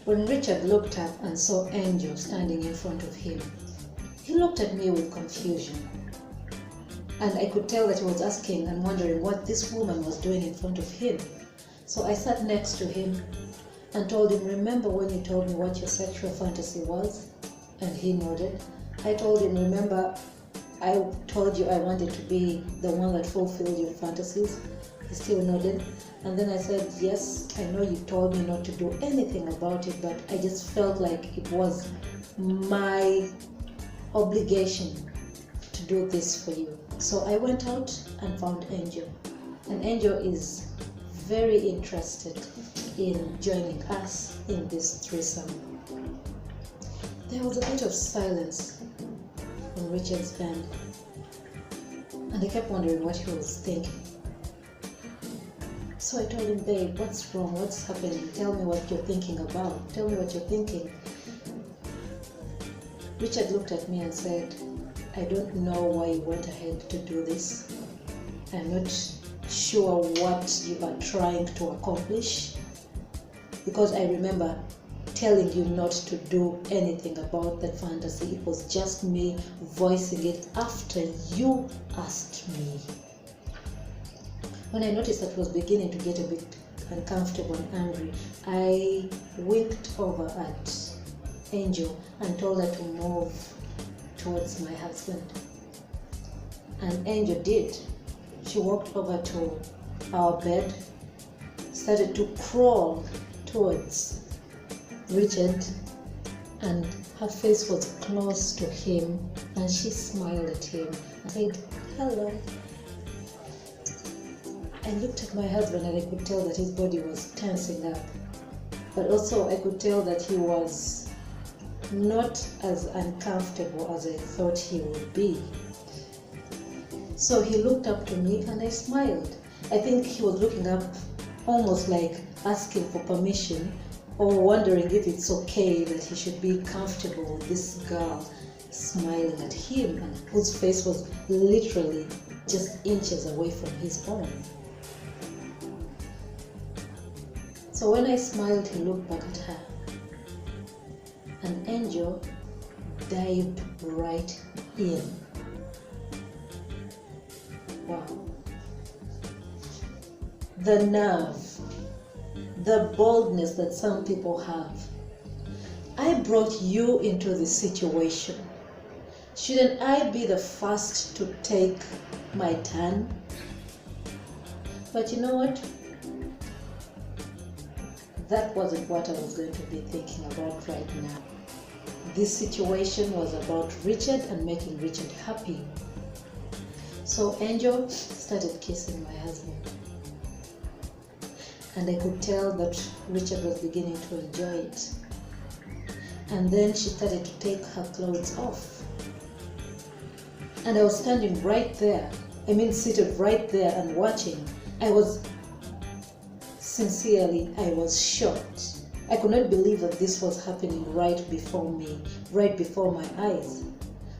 When Richard looked up and saw Angel standing in front of him, he looked at me with confusion. And I could tell that he was asking and wondering what this woman was doing in front of him. So I sat next to him and told him, remember when you told me what your sexual fantasy was? And he nodded. I told him, remember I told you I wanted to be the one that fulfilled your fantasies? He still nodded. And then I said, yes, I know you told me not to do anything about it, but I just felt like it was my obligation to do this for you. So I went out and found Angel. And Angel is very interested in joining us in this threesome. There was a bit of silence on Richard's end, and I kept wondering what he was thinking. So I told him, babe, what's wrong? What's happening? Tell me what you're thinking about. Tell me what you're thinking. Richard looked at me and said, I don't know why you went ahead to do this. I'm not sure what you are trying to accomplish, because I remember telling you not to do anything about that fantasy. It was just me voicing it after you asked me. When I noticed that he was beginning to get a bit uncomfortable and angry, I winked over at Angel and told her to move towards my husband. And Angel did. She walked over to our bed, started to crawl towards Richard, and her face was close to him, and she smiled at him and said, hello. I looked at my husband and I could tell that his body was tensing up, but also I could tell that he was not as uncomfortable as I thought he would be. So he looked up to me and I smiled. I think he was looking up almost like asking for permission, or wondering if it's okay that he should be comfortable with this girl smiling at him, and whose face was literally just inches away from his own. So when I smiled, he looked back at her, and Angel dived right in. Wow. The nerve, the boldness that some people have. I brought you into this situation. Shouldn't I be the first to take my turn? But you know what? That wasn't what I was going to be thinking about right now. This situation was about Richard and making Richard happy. So Angel started kissing my husband. And I could tell that Richard was beginning to enjoy it. And then she started to take her clothes off. And I was standing right there. Seated right there and watching. I was shocked. I could not believe that this was happening right before me, right before my eyes.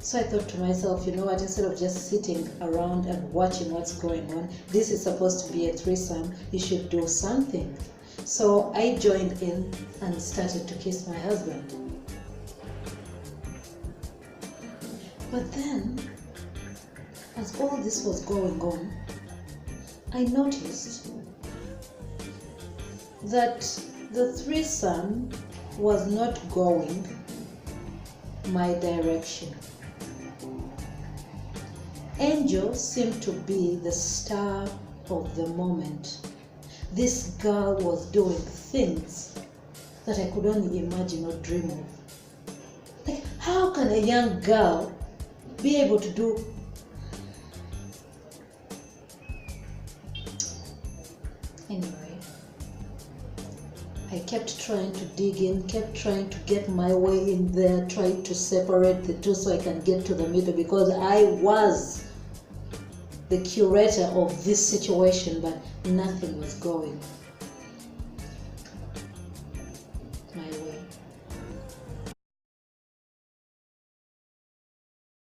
So I thought to myself, you know what, instead of just sitting around and watching what's going on, this is supposed to be a threesome, you should do something. So I joined in and started to kiss my husband. But then, as all this was going on, I noticed that the threesome was not going my direction. Angel seemed to be the star of the moment. This girl was doing things that I could only imagine or dream of. Like, how can a young girl be able to do? Anyway, I kept trying to dig in, kept trying to get my way in there, tried to separate the two so I can get to the middle, because I was the curator of this situation, but nothing was going.